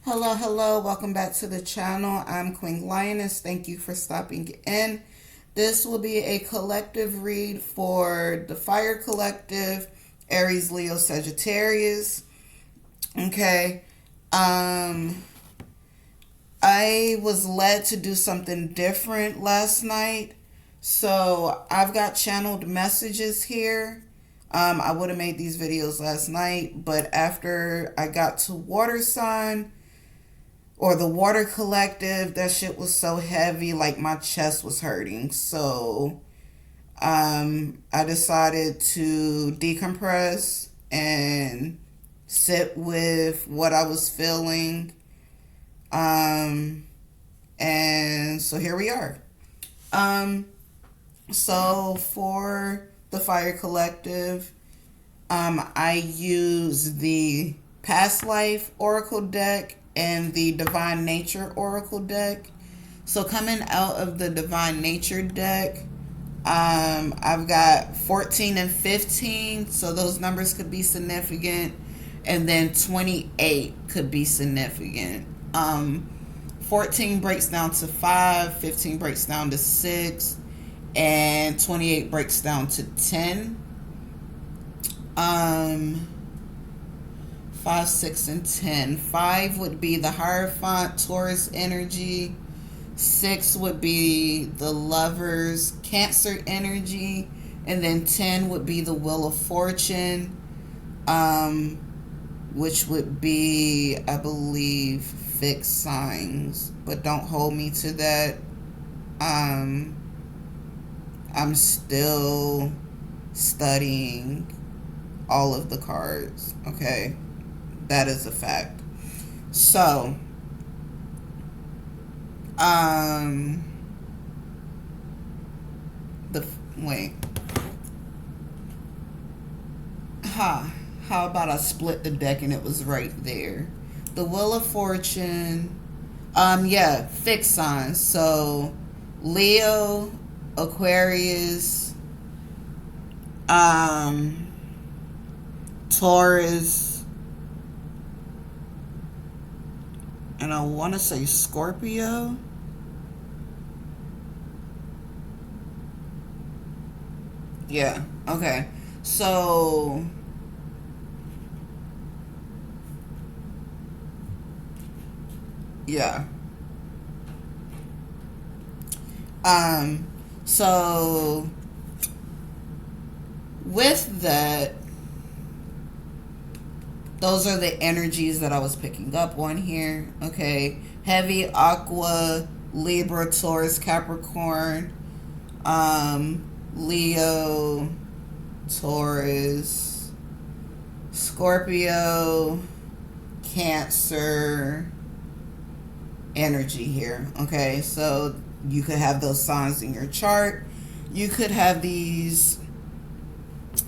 Hello, hello. Welcome back to the channel. I'm Queen Lioness. Thank you for stopping in. This will be a collective read for the Fire Collective, Aries, Leo, Sagittarius. Okay. I was led to do something different last night. So I've got channeled messages here. I would have made these videos last night, but after I got to water sign, or the water collective, that shit was so heavy, like my chest was hurting. So I decided to decompress and sit with what I was feeling. And so here we are. So for the Fire Collective, I use the Past Life Oracle deck and the Divine Nature Oracle deck. So coming out of the Divine Nature deck, I've got 14 and 15, so those numbers could be significant, and then 28 could be significant. 14 breaks down to 5, 15 breaks down to 6, and 28 breaks down to 10. 5, 6, and 10. 5 would be the Hierophant Taurus energy. 6 would be the Lovers Cancer energy. And then 10 would be the Wheel of Fortune, which would be, I believe, fixed signs. But don't hold me to that. I'm still studying all of the cards, okay? That is a fact. So, wait. How about I split the deck and it was right there? The Wheel of Fortune, yeah, fixed signs. So, Leo, Aquarius, Taurus, and I want to say Scorpio. Yeah, okay. So, yeah. So with that, those are the energies that I was picking up on here. Okay. Heavy Aqua, Libra, Taurus, Capricorn, Leo, Taurus, Scorpio, Cancer energy here. Okay. So you could have those signs in your chart. You could have these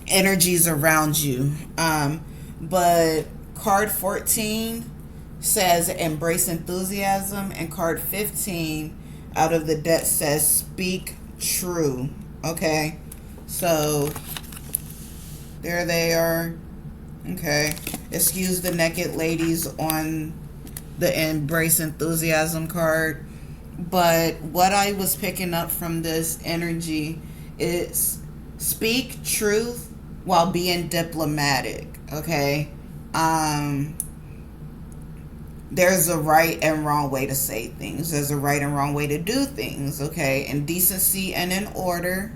energies around you. But card 14 says embrace enthusiasm, and card 15 out of the deck says speak true. Okay, so there they are. Okay, excuse the naked ladies on the embrace enthusiasm card, but what I was picking up from this energy is speak truth while being diplomatic. Okay, there's a right and wrong way to say things. There's a right and wrong way to do things. Okay, in decency and in order.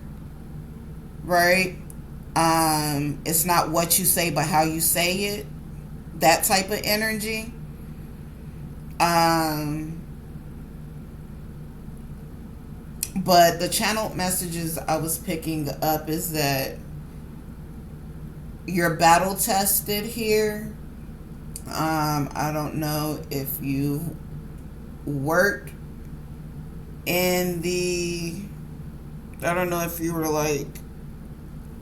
Right. It's not what you say but how you say it. That type of energy. But the channeled messages I was picking up is that you're battle tested here. I don't know if you worked in I don't know if you were like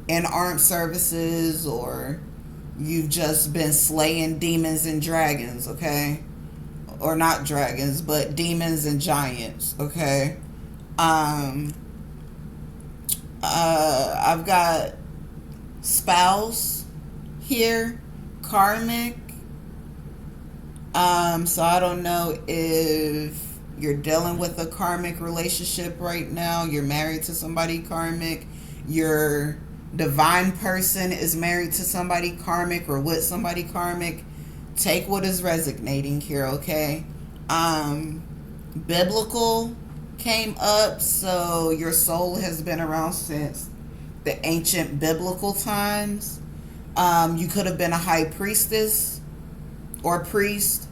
in armed services, or you've just been slaying demons and dragons, okay? Or not dragons, but demons and giants, okay? I've got spouse here, karmic, So I don't know if you're dealing with a karmic relationship right now. You're married to somebody karmic. Your divine person is married to somebody karmic or with somebody karmic. Take what is resonating here, okay? Um, Biblical came up, so your soul has been around since the ancient biblical times. You could have been a high priestess or priest.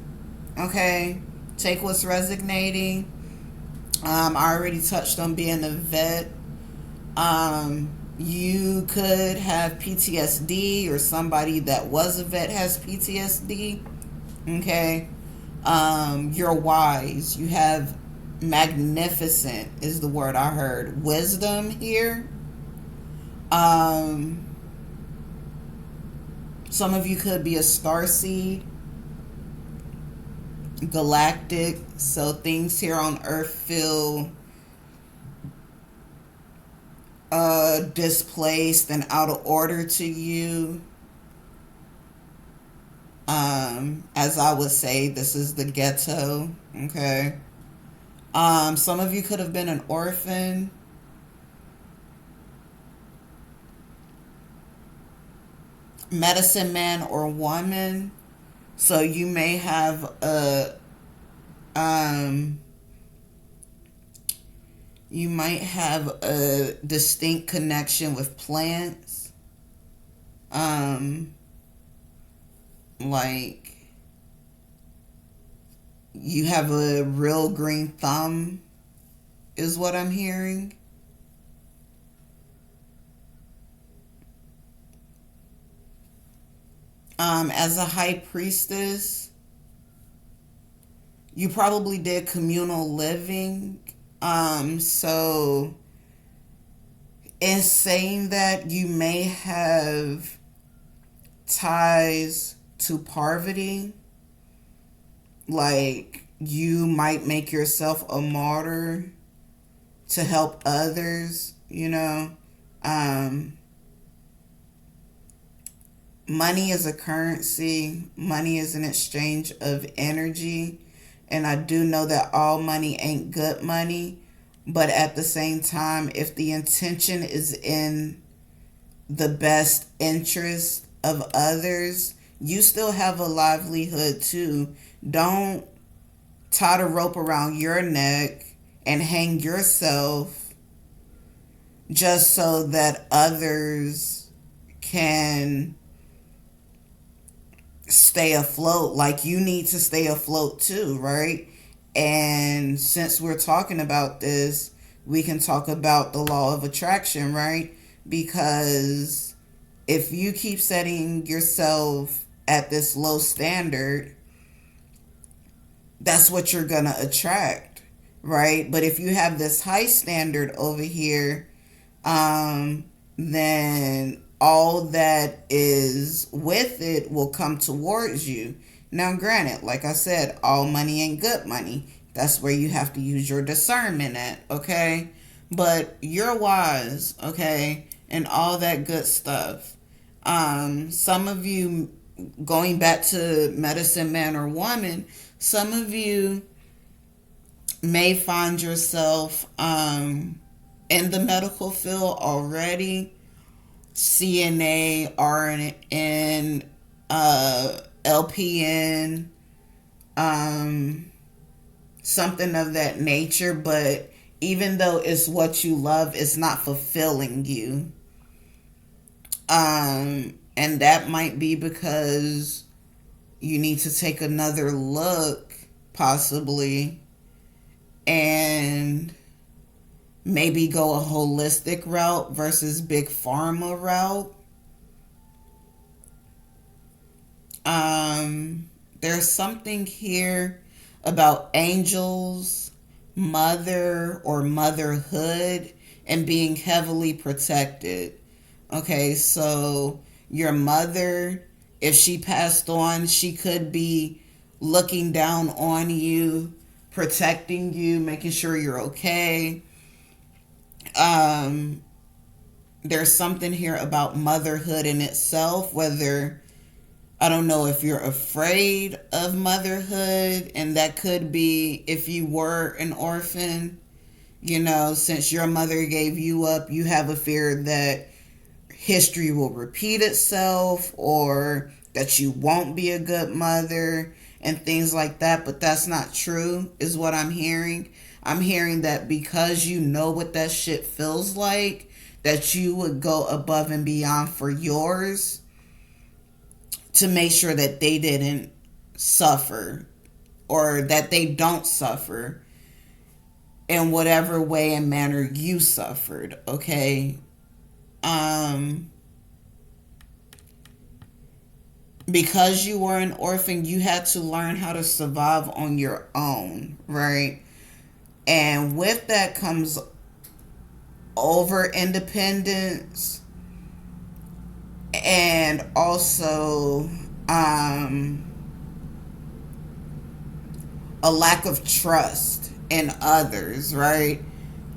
Okay, take what's resonating. I already touched on being a vet. You could have PTSD, or somebody that was a vet has PTSD. Okay, you're wise. You have magnificent is the word I heard. Wisdom here. Um, some of you could be a star seed, galactic. So things here on Earth feel displaced and out of order to you. As I would say, this is the ghetto. Okay. Some of you could have been an orphan. Medicine man or woman. So you may have a um you might have a distinct connection with plants. Um like you have a real green thumb is what I'm hearing. As a high priestess, you probably did communal living. So in saying that, you may have ties to poverty. Like you might make yourself a martyr to help others, you know. Um, Money is a currency, money is an exchange of energy. And I do know that all money ain't good money. But at the same time, if the intention is in the best interest of others, you still have a livelihood too. Don't tie the rope around your neck and hang yourself just so that others can stay afloat. Like you need to stay afloat too, right? And since we're talking about this, we can talk about the law of attraction, right? Because if you keep setting yourself at this low standard, that's what you're gonna attract, right? But if you have this high standard over here, then all that is with it will come towards you. Now, granted, like I said, all money ain't good money. That's where you have to use your discernment at, okay? But you're wise, okay? And all that good stuff. Some of you, going back to medicine man or woman, some of you may find yourself in the medical field already. CNA, RN, LPN, something of that nature. But even though it's what you love, it's not fulfilling you. And that might be because you need to take another look, possibly, and maybe go a holistic route versus big pharma route. There's something here about angels, mother or motherhood, and being heavily protected. Okay, so your mother, if she passed on, she could be looking down on you, protecting you, making sure you're okay. Um, there's something here about motherhood in itself, whether I don't know if you're afraid of motherhood, and that could be if you were an orphan. Since your mother gave you up, you have a fear that history will repeat itself, or that you won't be a good mother and things like that. But that's not true, is what I'm hearing. I'm hearing that because you know what that shit feels like, that you would go above and beyond for yours to make sure that they didn't suffer, or that they don't suffer in whatever way and manner you suffered. Okay. um because you were an orphan, you had to learn how to survive on your own, right? And with that comes over independence, and also a lack of trust in others, right?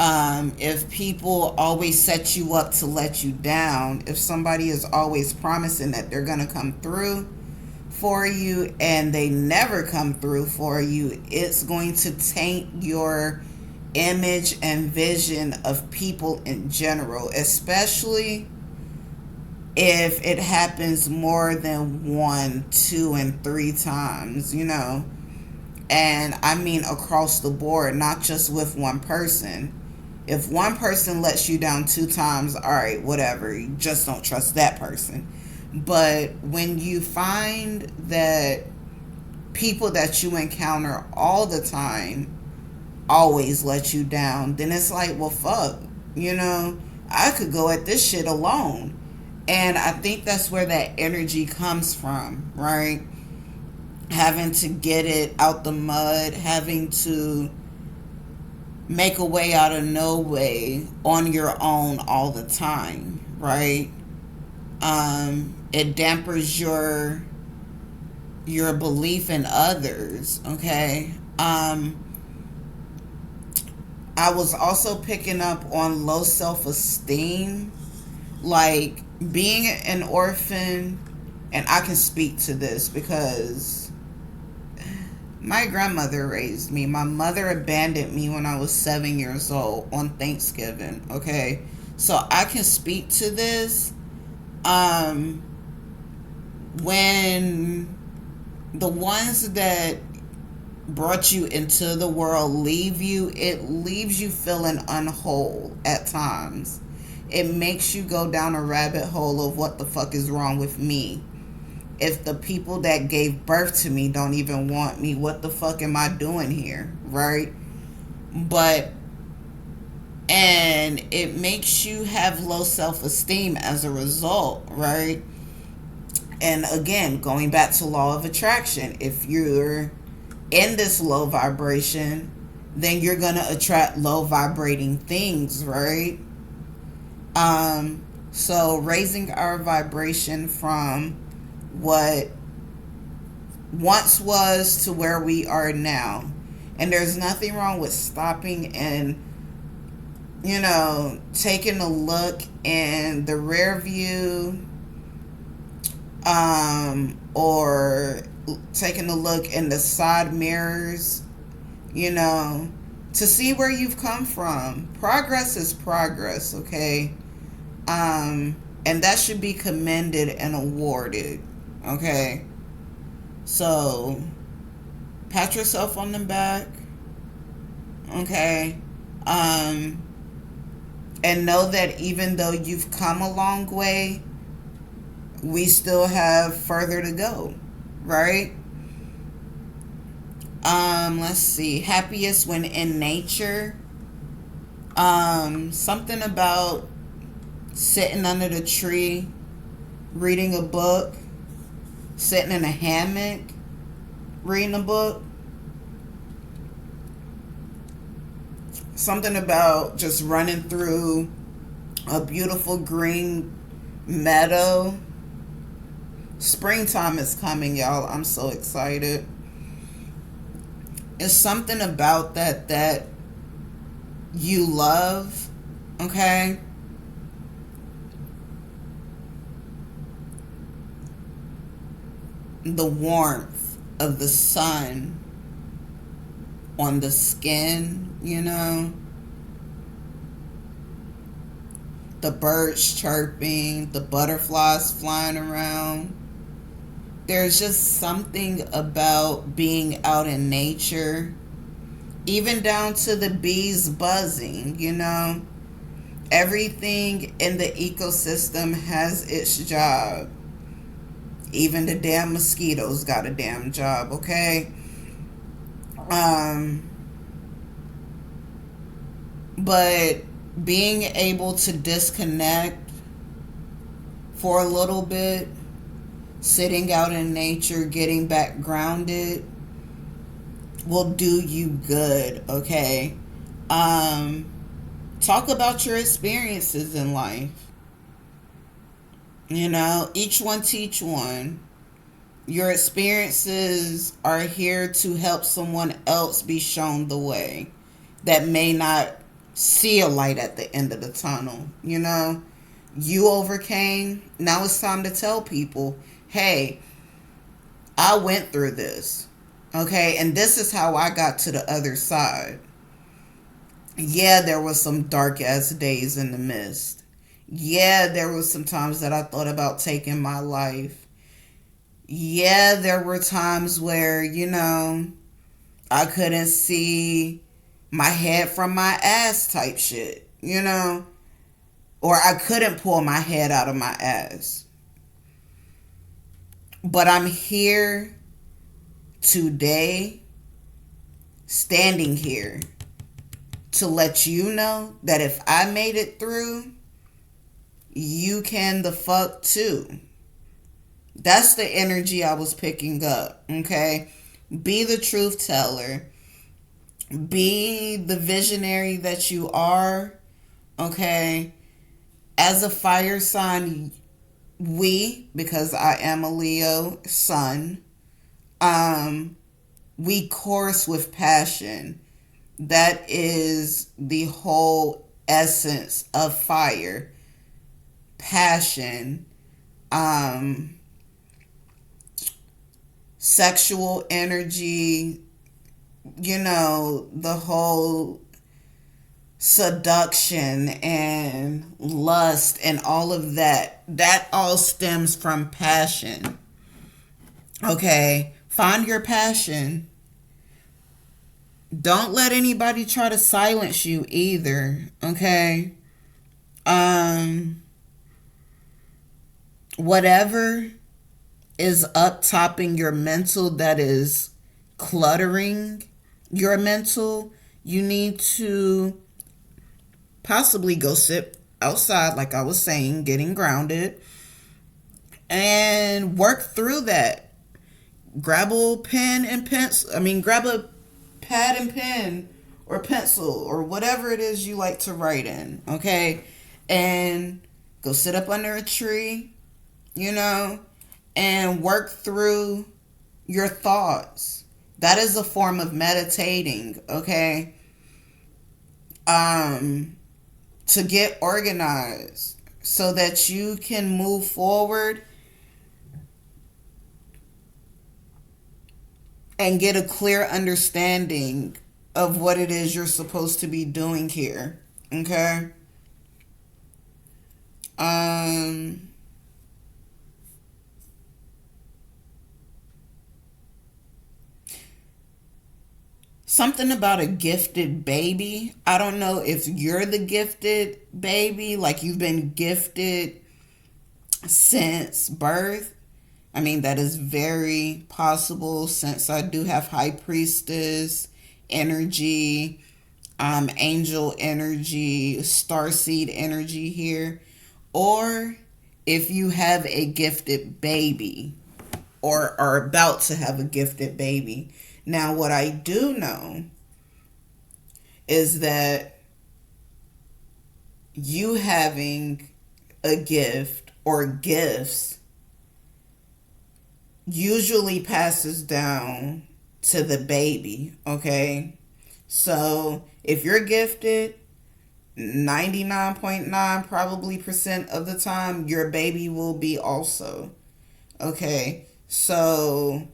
If people always set you up to let you down, if somebody is always promising that they're going to come through for you and they never come through for you, it's going to taint your image and vision of people in general, especially if it happens more than 1, 2, and 3 times, And I mean across the board, not just with one person. If one person lets you down 2 times, all right, whatever. You just don't trust that person. But when you find that people that you encounter all the time always let you down, then it's like, well, fuck, I could go at this shit alone. And I think that's where that energy comes from, right? Having to get it out the mud, having to make a way out of no way on your own all the time, right? It dampers your belief in others, okay? I was also picking up on low self-esteem, like being an orphan, and I can speak to this because my grandmother raised me. My mother abandoned me when I was 7 years old on Thanksgiving, okay? So I can speak to this. When the ones that brought you into the world leave you, it leaves you feeling unwhole at times. It makes you go down a rabbit hole of what the fuck is wrong with me. If the people that gave birth to me don't even want me, what the fuck am I doing here, right? And it makes you have low self-esteem as a result, right? And again, going back to law of attraction, if you're in this low vibration, then you're going to attract low vibrating things, right? So raising our vibration from what once was to where we are now. And there's nothing wrong with stopping and, taking a look in the rear view, or taking a look in the side mirrors, to see where you've come from. Progress is progress, okay? And that should be commended and awarded, okay? So pat yourself on the back, okay? And know that even though you've come a long way, we still have further to go, right? Let's see. Happiest when in nature. Something about sitting under the tree, reading a book, sitting in a hammock, reading a book. Something about just running through a beautiful green meadow. Springtime is coming, y'all. I'm so excited. It's something about that you love, okay? the warmth of the sun on the skin, the birds chirping, the butterflies flying around. There's just something about being out in nature, even down to the bees buzzing. Everything in the ecosystem has its job. Even the damn mosquitoes got a damn job, okay? But being able to disconnect for a little bit, sitting out in nature, getting back grounded will do you good, okay? Talk about your experiences in life. Each one teach one. Your experiences are here to help someone else be shown the way that may not see a light at the end of the tunnel. You overcame. Now it's time to tell people, hey, I went through this. Okay, and this is how I got to the other side. Yeah, there was some dark ass days in the mist. Yeah, there was some times that I thought about taking my life. Yeah, there were times where, I couldn't see my head from my ass type shit, or I couldn't pull my head out of my ass. But I'm here today, standing here, to let you know that if I made it through, you can the fuck too. That's the energy I was picking up, okay? Be the truth teller. Be the visionary that you are, okay? As a fire sign, because I am a Leo sun, we course with passion. That is the whole essence of fire. Passion. Sexual energy, the whole seduction and lust and all of that. That all stems from passion. Okay? Find your passion. Don't let anybody try to silence you either. Okay? Whatever is up topping your mental that is cluttering your mental, you need to possibly go sit outside, like I was saying, getting grounded, and work through that. Grab a pen and pencil. Grab a pad and pen or pencil or whatever it is you like to write in, okay? And go sit up under a tree, and work through your thoughts. That is a form of meditating, okay? To get organized so that you can move forward and get a clear understanding of what it is you're supposed to be doing here, okay? Something about a gifted baby. I don't know if you're the gifted baby, like you've been gifted since birth. That is very possible, since I do have high priestess energy, angel energy, starseed energy here. Or if you have a gifted baby or are about to have a gifted baby. Now, what I do know is that you having a gift or gifts usually passes down to the baby, okay? So if you're gifted, 99.9 probably percent of the time, your baby will be also, okay? So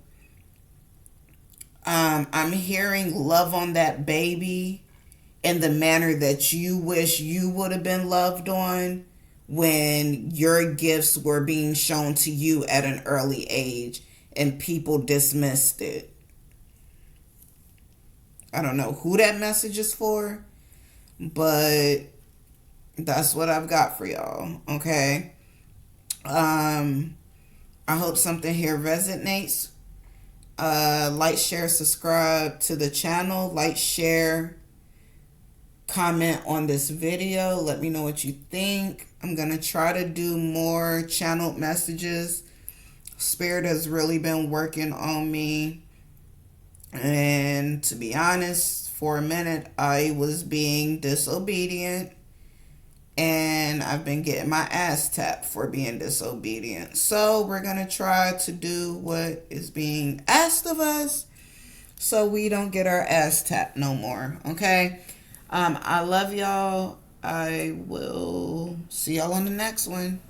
I'm hearing love on that baby in the manner that you wish you would have been loved on when your gifts were being shown to you at an early age and people dismissed it. I don't know who that message is for, but that's what I've got for y'all. Okay. I hope something here resonates. Like, share, subscribe to the channel. Like, share, comment on this video. Let me know what you think. I'm going to try to do more channeled messages. Spirit has really been working on me. And to be honest, for a minute, I was being disobedient. And I've been getting my ass tapped for being disobedient. So we're going to try to do what is being asked of us so we don't get our ass tapped no more. Okay? I love y'all. I will see y'all on the next one.